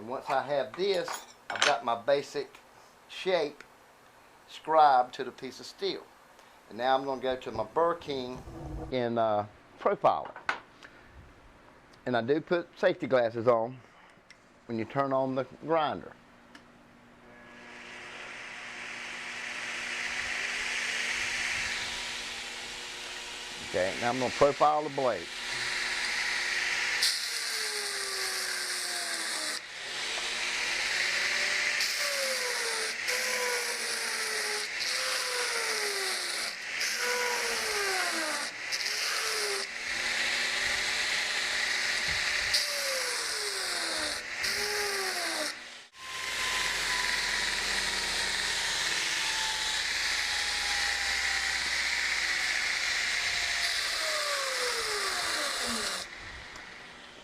And once I have this, I've got my basic shape scribed to the piece of steel. And now I'm going to go to my Burr King in profiling. And I do put safety glasses on when you turn on the grinder. Okay, now I'm going to profile the blade.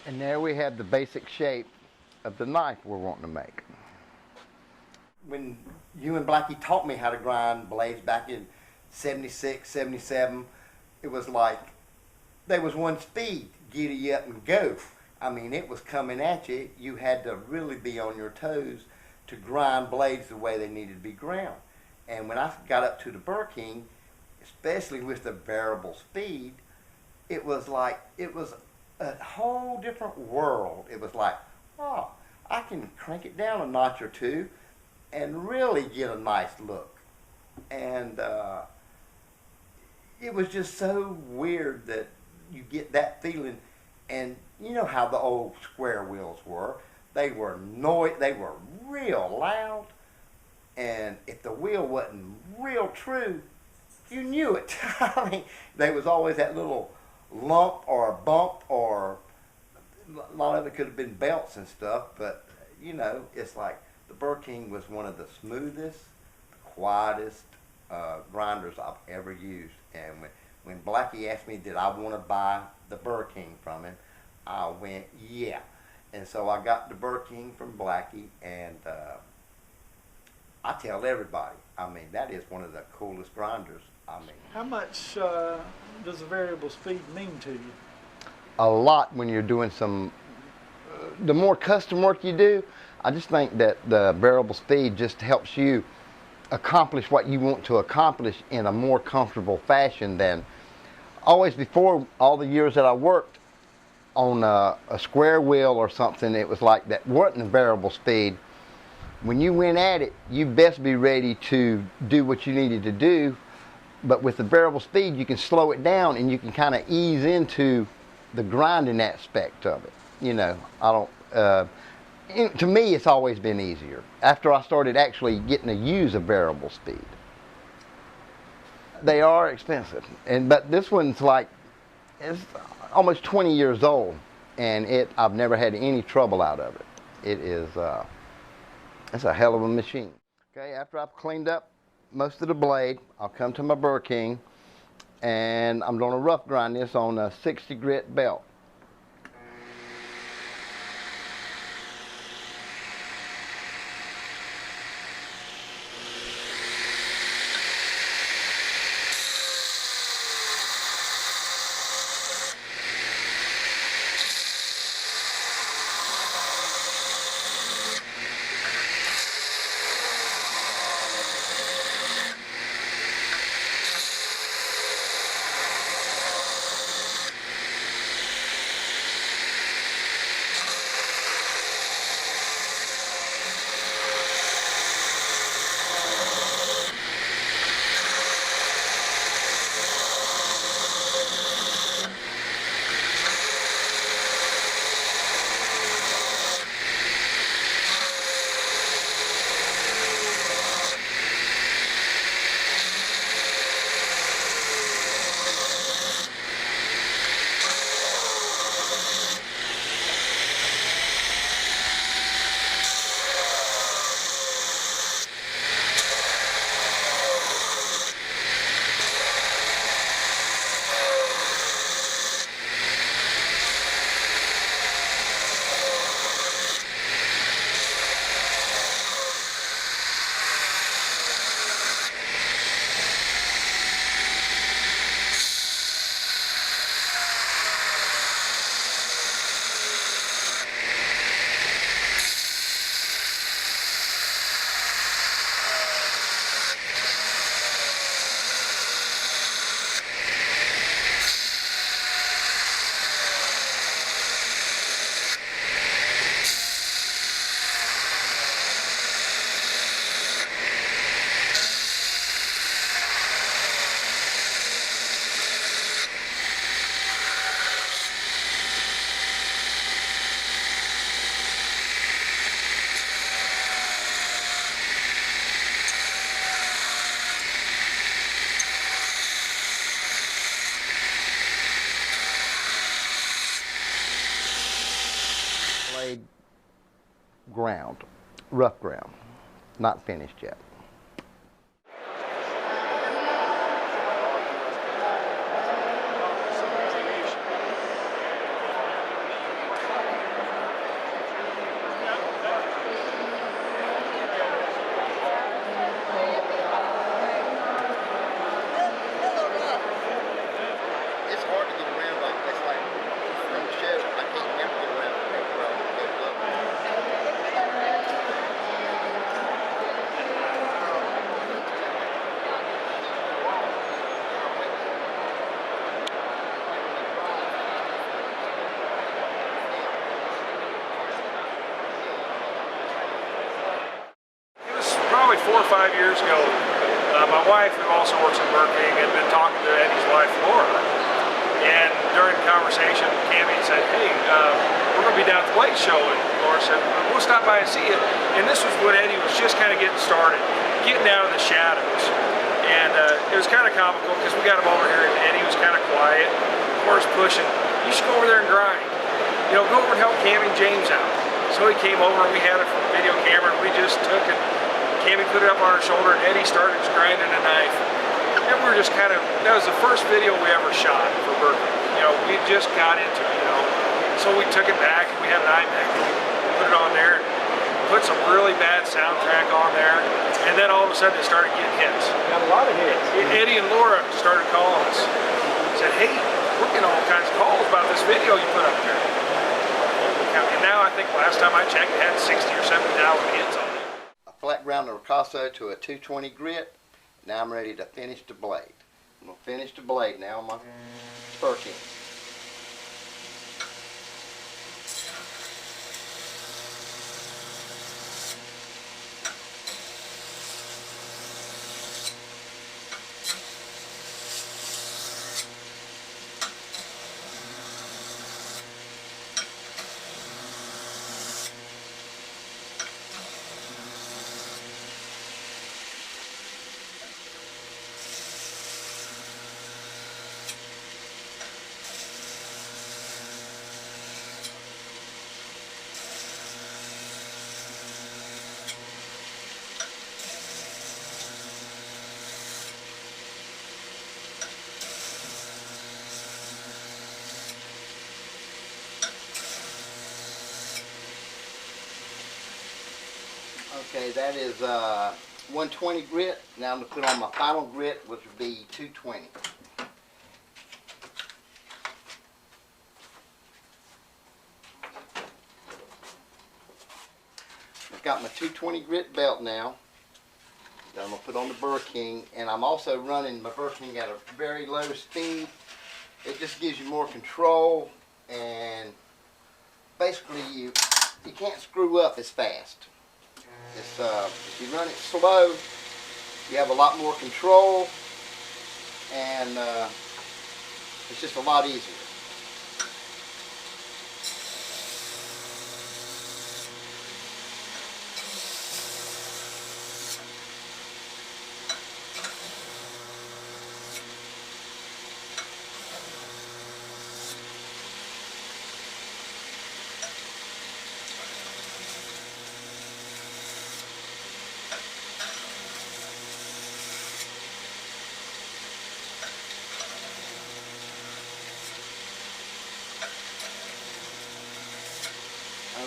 And there we have the basic shape of the knife we're wanting to make. When you and Blackie taught me how to grind blades back in 76, 77, it was like there was one speed, giddy up and go. I mean, it was coming at you. You had to really be on your toes to grind blades the way they needed to be ground. And when I got up to the Burr King, especially with the variable speed, it was like, it was a whole different world. It was like, oh, I can crank it down a notch or two and really get a nice look. And it was just so weird that you get that feeling. And you know how the old square wheels were. They were real loud. And if the wheel wasn't real true, you knew it. I mean, there was always that little lump or a bump, or a lot of it could have been belts and stuff, but you know, it's like the Burr King was one of the smoothest, quietest grinders I've ever used. And when Blackie asked me did I want to buy the Burr King from him, I went, yeah. And so I got the Burr King from Blackie, and I tell everybody, I mean, that is one of the coolest grinders. I mean, how much does the variable speed mean to you? A lot when you're doing some, the more custom work you do. I just think that the variable speed just helps you accomplish what you want to accomplish in a more comfortable fashion than always before. All the years that I worked on a square wheel or something, it was like that wasn't a variable speed. When you went at it, you best be ready to do what you needed to do. But with the variable speed, you can slow it down and you can kind of ease into the grinding aspect of it. You know, to me, it's always been easier after I started actually getting to use a variable speed. They are expensive, but this one's like, it's almost 20 years old, and I've never had any trouble out of it. It is, it's a hell of a machine. Okay, after I've cleaned up most of the blade, I'll come to my Burr King, and I'm going to rough grind this on a 60 grit belt. ground, rough ground, not finished yet. Probably 4 or 5 years ago, my wife, who also works at Burr King, had been talking to Eddie's wife, Laura. And during the conversation, Cammy said, "Hey, we're going to be down at the Blade Show." And Laura said, "We'll stop by and see you." And this was when Eddie was just kind of getting started, getting out of the shadows. And it was kind of comical because we got him over here and Eddie was kind of quiet. Of course, pushing, "You should go over there and grind. You know, go over and help Cammy and James out." So he came over and we had a video camera and we just took it. Cammy put it up on her shoulder and Eddie started grinding a knife. And we were just kind of, that was the first video we ever shot for Burr King. You know, we just got into it, you know. So we took it back and we had an iMac. We put it on there, put some really bad soundtrack on there, and then all of a sudden it started getting hits. Got a lot of hits. Eddie and Laura started calling us. Said, "Hey, we're getting all kinds of calls about this video you put up there." And now I think last time I checked it had 60 or 70,000 hits on it. Flat ground the Ricasso to a 220 grit. Now I'm ready to finish the blade. I'm going to finish the blade now on my Burr King. Okay, that is 120 grit. Now I'm going to put on my final grit, which would be 220. I've got my 220 grit belt now that I'm going to put on the Burr King, and I'm also running my Burr King at a very low speed. It just gives you more control, and basically you can't screw up as fast. It's, if you run it slow, you have a lot more control, and it's just a lot easier.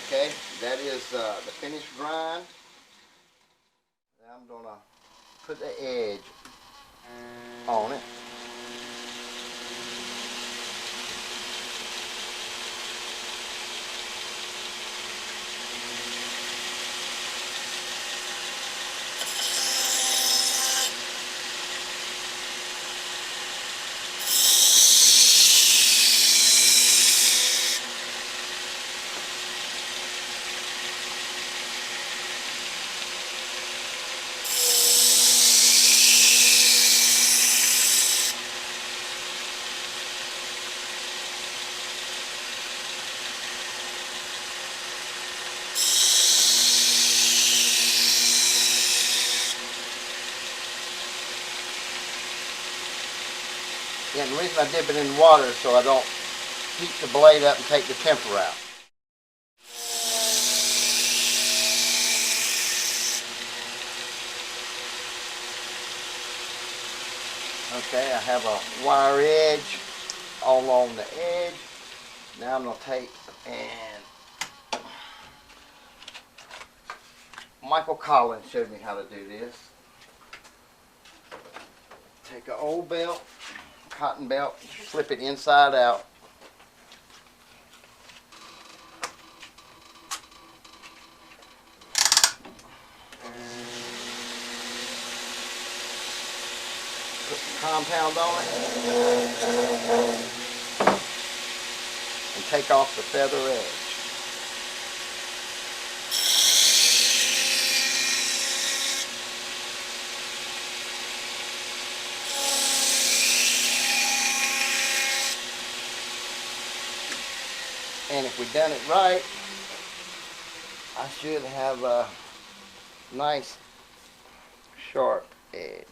Okay, that is the finished grind. Now I'm going to put the edge on it. Yeah, and the reason I dip it in water is so I don't heat the blade up and take the temper out. Okay, I have a wire edge all along the edge. Now I'm going to take and Michael Collins showed me how to do this. Take an old belt, cotton belt, flip it inside out. Put some compound on it. And take off the feather edge. And if we done it right, I should have a nice sharp edge.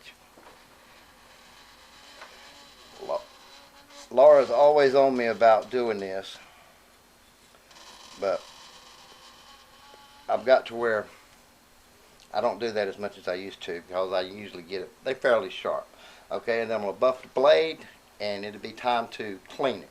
Laura's always on me about doing this, but I've got to where I don't do that as much as I used to, because I usually get it, they're fairly sharp. Okay, and then I'm going to buff the blade, and it'll be time to clean it.